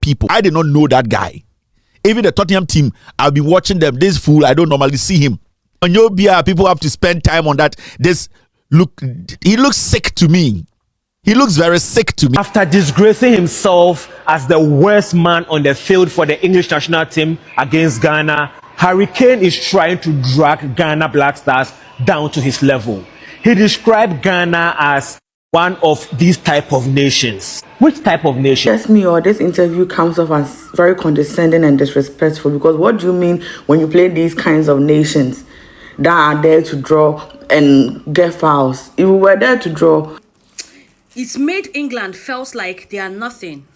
People, I did not know that guy. Even the Tottenham team, I've been watching them. This fool, I don't normally see him. On your beer, people have to spend time on that. He looks sick to me. He looks very sick to me. After disgracing himself as the worst man on the field for the English national team against Ghana, Harry Kane is trying to drag Ghana Black Stars down to his level. He described Ghana as one of these type of nations. Which type of nation? Yes, me, or this interview comes off as very condescending and disrespectful, because what do you mean when you play these kinds of nations that are there to draw and get fouls? If we were there to draw, it's made England felt like they are nothing.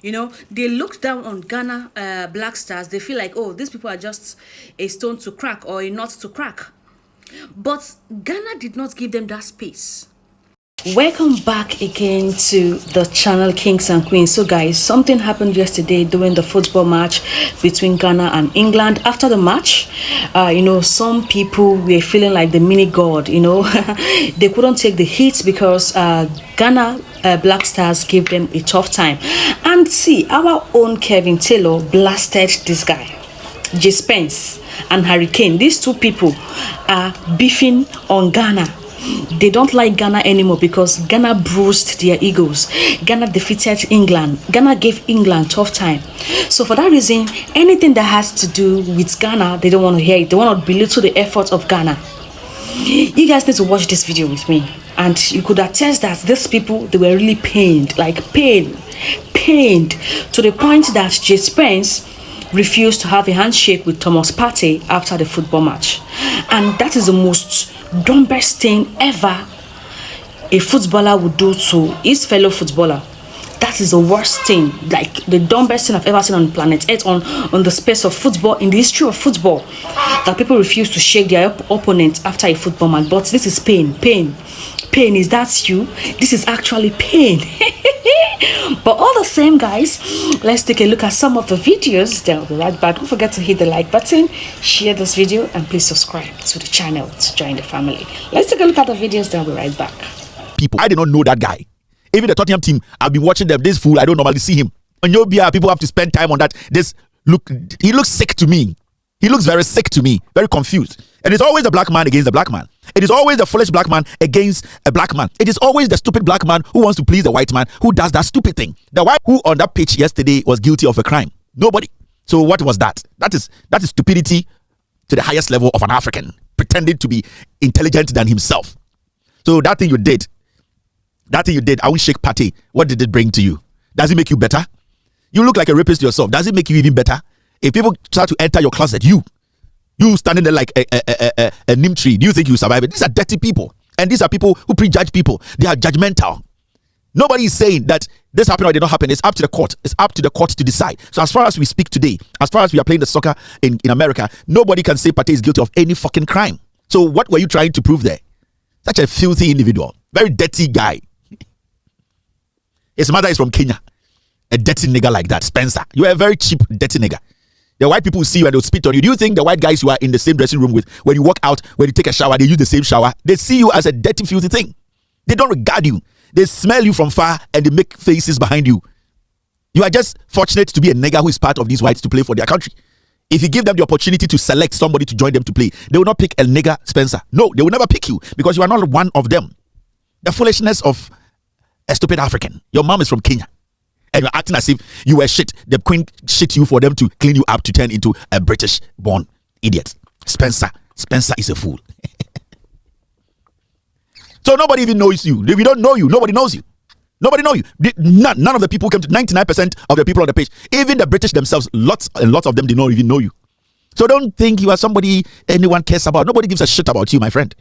You know, they look down on Ghana Black Stars. They feel like, oh, these people are just a stone to crack or a nut to crack. But Ghana did not give them that space. Welcome back again to the channel Kings and Queens. So guys, something happened yesterday during the football match between Ghana and England. After the match, some people were feeling like the mini god. They couldn't take the heat because Ghana Black Stars gave them a tough time. And see, our own Kevin Taylor blasted this guy, Djed Spence and Harry Kane. These two people are beefing on Ghana. They don't like Ghana anymore because Ghana bruised their egos. Ghana defeated England. Ghana gave England tough time. So for that reason, anything that has to do with Ghana, they don't want to hear it. They want to belittle the efforts of Ghana. You guys need to watch this video with me. And you could attest that these people, they were really pained. Like pained. To the point that Djed Spence refused to have a handshake with Thomas Partey after the football match. And that is the most dumbest thing ever a footballer would do to his fellow footballer. That is the worst thing, like the dumbest thing I've ever seen on planet Earth, on the space of football, in the history of football, that people refuse to shake their opponent after a football match. But this is pain. Is that you? This is actually pain. But all the same, guys, let's take a look at some of the videos. Then I'll be right back. Don't forget to hit the like button, share this video, and please subscribe to the channel to join the family. Let's take a look at the videos. Then I'll be right back. People, I did not know that guy. Even the Tottenham team, I've been watching them. This fool, I don't normally see him. On your beer, people have to spend time on that. He looks sick to me. He looks very sick to me, very confused. And it's always the black man against the black man. It is always the foolish black man against a black man. It is always the stupid black man who wants to please the white man who does that stupid thing. The white who on that pitch yesterday was guilty of a crime. Nobody. So what was that? That is stupidity to the highest level of an African, pretending to be intelligent than himself. So that thing you did, I won't shake Partey. What did it bring to you? Does it make you better? You look like a rapist yourself. Does it make you even better? If people start to enter your closet, you standing there like a neem tree, do you think you survive it? These are dirty people. And these are people who prejudge people. They are judgmental. Nobody is saying that this happened or did not happen. It's up to the court. It's up to the court to decide. So as far as we speak today, as far as we are playing the soccer in America, nobody can say Partey is guilty of any fucking crime. So what were you trying to prove there? Such a filthy individual. Very dirty guy. His mother is from Kenya. A dirty nigger like that. Spencer. You are a very cheap, dirty nigger. The white people see you and they'll spit on you. Do you think the white guys you are in the same dressing room with, when you walk out, when you take a shower, they use the same shower? They see you as a dirty, filthy thing. They don't regard you. They smell you from far and they make faces behind you. You are just fortunate to be a nigger who is part of these whites to play for their country. If you give them the opportunity to select somebody to join them to play, they will not pick a nigger Spencer. No, they will never pick you because you are not one of them. The foolishness of a stupid African. Your mom is from Kenya. And you're acting as if you were shit. The queen shit you for them to clean you up to turn into a British-born idiot. Spencer is a fool. So nobody even knows you. If we don't know you, nobody knows you. Nobody knows you. None of the people came to 99% of the people on the page. Even the British themselves, lots and lots of them did not even know you. So don't think you are somebody anyone cares about. Nobody gives a shit about you, my friend.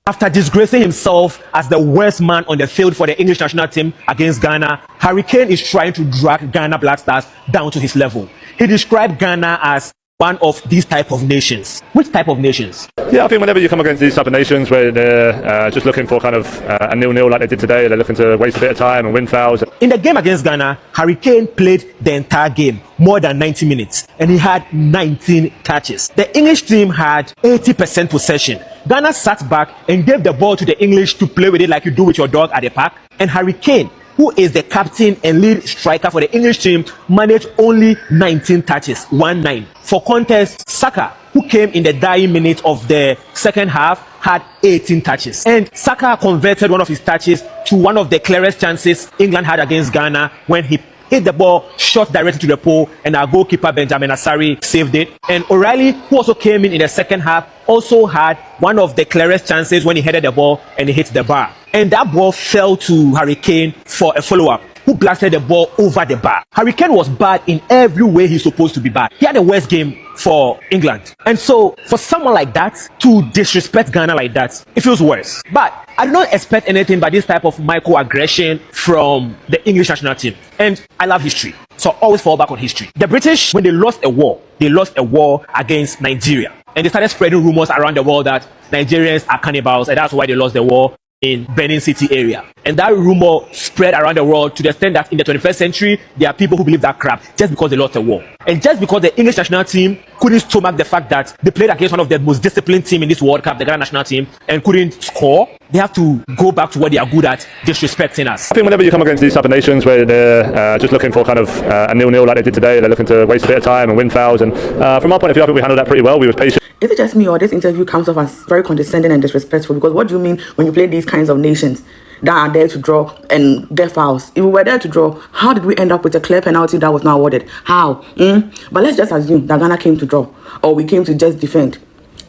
After disgracing himself as the worst man on the field for the English national team against Ghana, Harry Kane is trying to drag Ghana Black Stars down to his level. He described Ghana as one of these type of nations. Which type of nations? Yeah, I think whenever you come against these type of nations where they're just looking for kind of a 0-0 like they did today, they're looking to waste a bit of time and win fouls. In the game against Ghana, Harry Kane played the entire game, more than 90 minutes, and he had 19 touches. The English team had 80% possession. Ghana sat back and gave the ball to the English to play with it like you do with your dog at the park, and Harry Kane who is the captain and lead striker for the English team, managed only 19 touches, 1-9. For context, Saka, who came in the dying minutes of the second half, had 18 touches. And Saka converted one of his touches to one of the clearest chances England had against Ghana when he hit the ball, shot directly to the pole, and our goalkeeper Benjamin Asari saved it. And O'Reilly, who also came in the second half, also had one of the clearest chances when he headed the ball and he hit the bar. And that ball fell to Harry Kane for a follow-up, who blasted the ball over the bar. Harry Kane was bad in every way he's supposed to be bad. He had the worst game for England. And so for someone like that to disrespect Ghana like that, it feels worse. But I do not expect anything but this type of microaggression from the English national team. And I love history, so I always fall back on history. The British, when they lost a war against Nigeria. And they started spreading rumors around the world that Nigerians are cannibals, and that's why they lost the war in Benin City area. And that rumor spread around the world to the extent that in the 21st century, there are people who believe that crap just because they lost the war. And just because the English national team couldn't stomach the fact that they played against one of the most disciplined teams in this World Cup, the Ghana national team, and couldn't score, they have to go back to what they are good at, disrespecting us. I think whenever you come against these type of nations where they're just looking for kind of a 0-0 like they did today, they're looking to waste a bit of time and win fouls. And from our point of view, I think we handled that pretty well. We were patient. Is it just me, or this interview comes off as very condescending and disrespectful? Because what do you mean when you play these kinds of nations that are there to draw and get fouls? If we were there to draw, how did we end up with a clear penalty that was not awarded? How? But let's just assume that Ghana came to draw, or we came to just defend.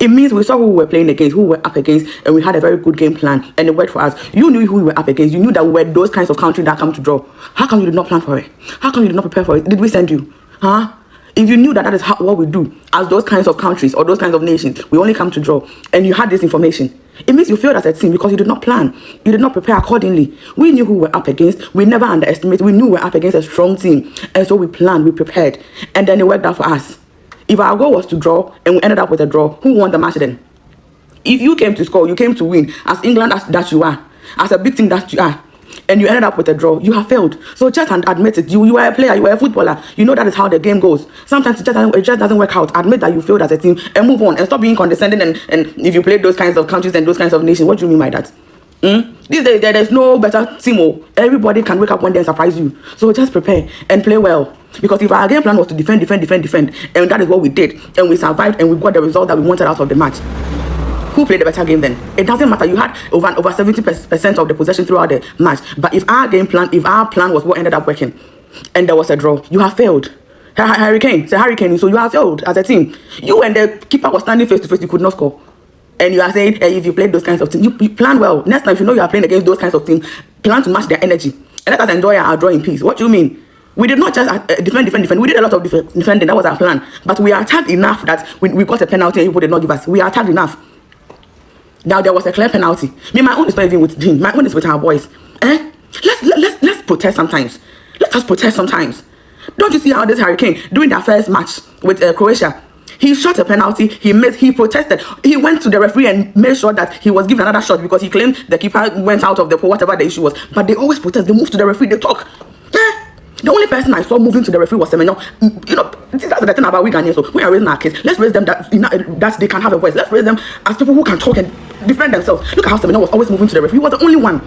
It means we saw who we were playing against, who we were up against, and we had a very good game plan, and it worked for us. You knew who we were up against. You knew that we were those kinds of countries that come to draw. How come you did not plan for it? How come you did not prepare for it? Did we send you? Huh? If you knew that that is what we do as those kinds of countries or those kinds of nations, we only come to draw, and you had this information, it means you failed as a team because you did not plan. You did not prepare accordingly. We knew who we were up against. We never underestimated. We knew we were up against a strong team, and so we planned, we prepared, and then it worked out for us. If our goal was to draw and we ended up with a draw, who won the match then? If you came to score, you came to win, as England that you are, as a big team that you are, and you ended up with a draw, you have failed. So just admit it. You are a player, you are a footballer. You know that is how the game goes. Sometimes it just doesn't work out. Admit that you failed as a team and move on and stop being condescending. And if you play those kinds of countries and those kinds of nations, what do you mean by that? These days, there's no better team. Everybody can wake up one day and surprise you. So just prepare and play well. Because if our game plan was to defend, and that is what we did, and we survived and we got the result that we wanted out of the match, who played the better game then? It doesn't matter. You had over 70% of the possession throughout the match. But if our plan was what ended up working, and there was a draw, you have failed. Harry Kane, so you have failed as a team. You and the keeper was standing face to face, you could not score. And you are saying, hey, if you played those kinds of teams, you plan well. Next time, if you know you are playing against those kinds of teams, plan to match their energy. And let us enjoy our draw in peace. What do you mean? We did not just defend. We did a lot of defending. That was our plan. But we are attacked enough that we got a penalty and people did not give us. We are attacked enough. Now there was a clear penalty. My own is not even with him. My own is with our boys. Let's protest sometimes. Let us protest sometimes. Don't you see how this Harry Kane during their first match with Croatia? He shot a penalty. He protested. He went to the referee and made sure that he was given another shot because he claimed the keeper went out of the pole, whatever the issue was. But they always protest. They move to the referee. They talk. The only person I saw moving to the referee was Semenyo. That's the thing about we Ghanaians. So we are raising our kids. Let's raise them that they can have a voice. Let's raise them as people who can talk and defend themselves. Look at how Semenyo was always moving to the referee. He was the only one.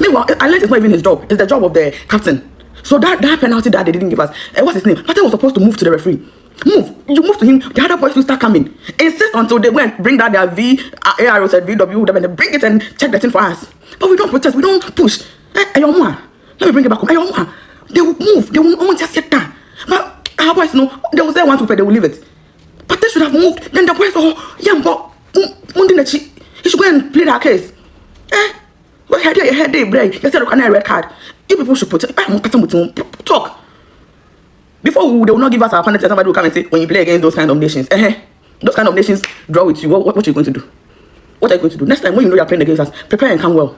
Meanwhile, unless it's not even his job, it's the job of the captain. So that penalty that they didn't give us, what's his name? Captain was supposed to move to the referee. Move. You move to him. The other boys will start coming. Insist until they go and bring that their ARO said VW, and they bring it and check the thing for us. But we don't protest. We don't push. Let me bring it back home. They will move. They will almost just sit down. But our boys know they will say 1 2 they will leave it. But they should have moved. Then the boys he should go and plead our case. What head day break? You said a red card. You people should talk. Before they will not give us our penalty, somebody will come and say, when you play against those kind of nations, those kind of nations draw with you. What are you going to do? What are you going to do? Next time when you know you are playing against us, prepare and come well.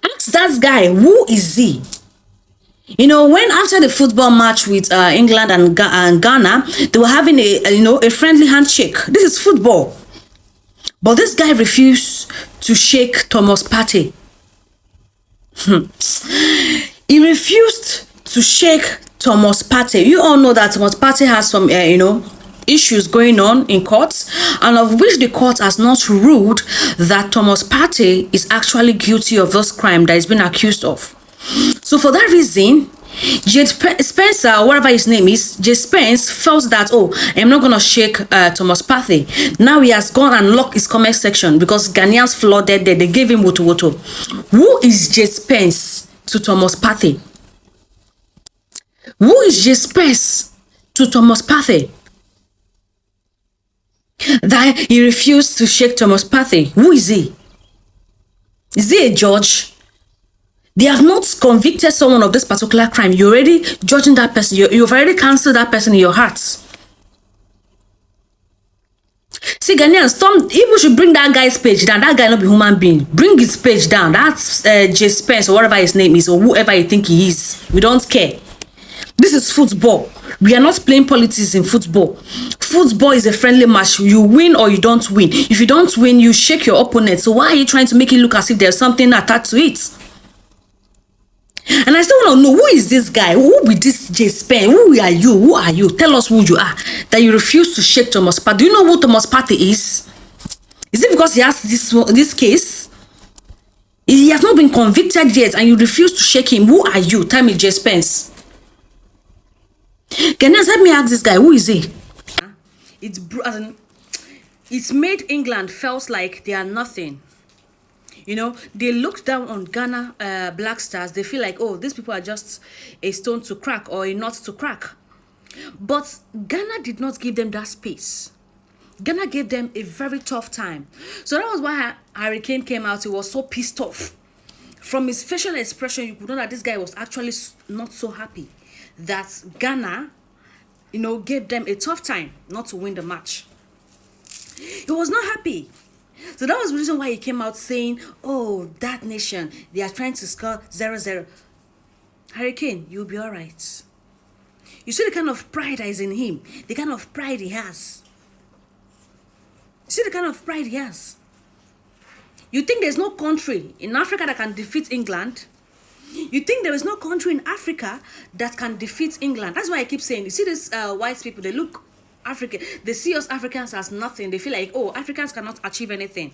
Ask that guy, who is he? When after the football match with England and Ghana, they were having a friendly handshake. This is football. But this guy refused to shake Thomas Partey. He refused to shake Thomas Partey. You all know that Thomas Partey has some, issues going on in courts, and of which the court has not ruled that Thomas Partey is actually guilty of this crime that he's been accused of. So for that reason, Djed Spencer, or whatever his name is, Djed Spence felt that, oh, I'm not gonna shake Thomas Partey. Now he has gone and locked his comment section because Ghanaians flooded there. They gave him woto woto. Who is Djed Spence to Thomas Partey? Who is Djed Spence to Thomas Partey? That he refused to shake Thomas Partey. Who is he? Is he a judge? They have not convicted someone of this particular crime. You're already judging that person. You've already cancelled that person in your hearts. See, Ghanaians, people should bring that guy's page down. That guy not be human being. Bring his page down. That's Djed Spence or whatever his name is, or whoever you think he is. We don't care. This is football. We are not playing politics in football. Football is a friendly match. You win or you don't win. If you don't win, you shake your opponent. So why are you trying to make it look as if there's something attached to it? And I still want to know, who is this guy? Who be this Djed Spence? Who are you? Who are you? Tell us who you are. That you refuse to shake Thomas Partey. Do you know who Thomas Partey is? Is it because he has this case? He has not been convicted yet and you refuse to shake him. Who are you? Tell me, Djed Spence. Ghanaians, let me ask this guy, who is he? It's made England felt like they are nothing. You know, they look down on Ghana Black Stars. They feel like, oh, these people are just a stone to crack or a nut to crack. But Ghana did not give them that space. Ghana gave them a very tough time. So that was why Harry Kane came out. He was so pissed off. From his facial expression, you could know that this guy was actually not so happy that Ghana, you know, gave them a tough time not to win the match. He was not happy. So that was the reason why he came out saying, oh, that nation, they are trying to score 0-0. Harry Kane, you'll be all right. You see the kind of pride that is in him, the kind of pride he has. You see the kind of pride he has. You think there's no country in Africa that can defeat England? You think there is no country in Africa that can defeat England? That's why I keep saying, you see these white people, they look African. They see us Africans as nothing. They feel like, oh, Africans cannot achieve anything.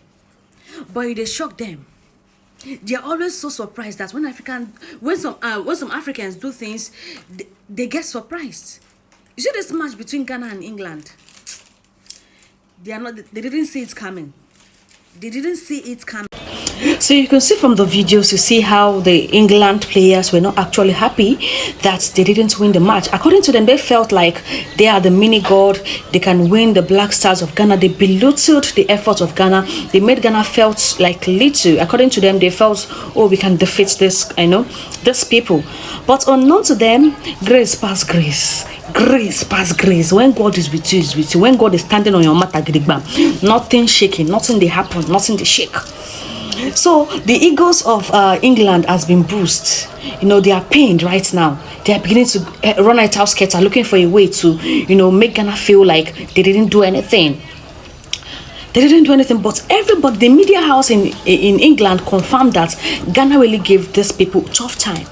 But they shock them. They are always so surprised that when some Africans do things, they get surprised. You see this match between Ghana and England? They didn't see it coming. They didn't see it coming. So you can see from the videos, you see how the England players were not actually happy that they didn't win the match. According to them, they felt like they are the mini god. They can win the Black Stars of Ghana. They belittled the efforts of Ghana. They made Ghana felt like little. According to them, they felt, oh, we can defeat this, these people. But unknown to them, grace past grace. Grace past grace. When God is with you, is with you. When God is standing on your matter, nothing shaking, nothing they happen, nothing they shake. So the egos of England has been bruised. They are pained right now. They are beginning to run out of skater, looking for a way to make Ghana feel like they didn't do anything. They didn't do anything, but everybody, the media house in England confirmed that Ghana really gave these people tough time.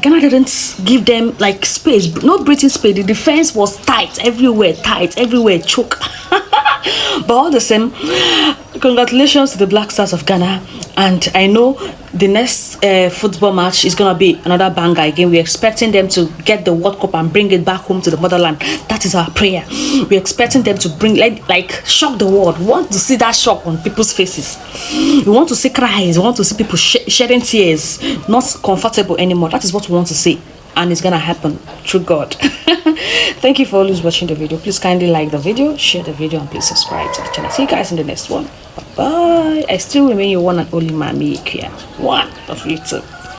Ghana didn't give them like space, no breathing space. The defense was tight everywhere, choke. But all the same, congratulations to the Black Stars of Ghana. And I know the next football match is going to be another banger again. We're expecting them to get the World Cup and bring it back home to the motherland. That is our prayer. We're expecting them to bring, like shock the world. We want to see that shock on people's faces. We want to see cries. We want to see people shedding tears. Not comfortable anymore. That is what we want to see. And it's gonna happen through God. Thank you for always watching the video. Please kindly like the video, share the video, and please subscribe to the channel. See you guys in the next one. Bye bye. I still remain your one and only Mami Kia. One of you two.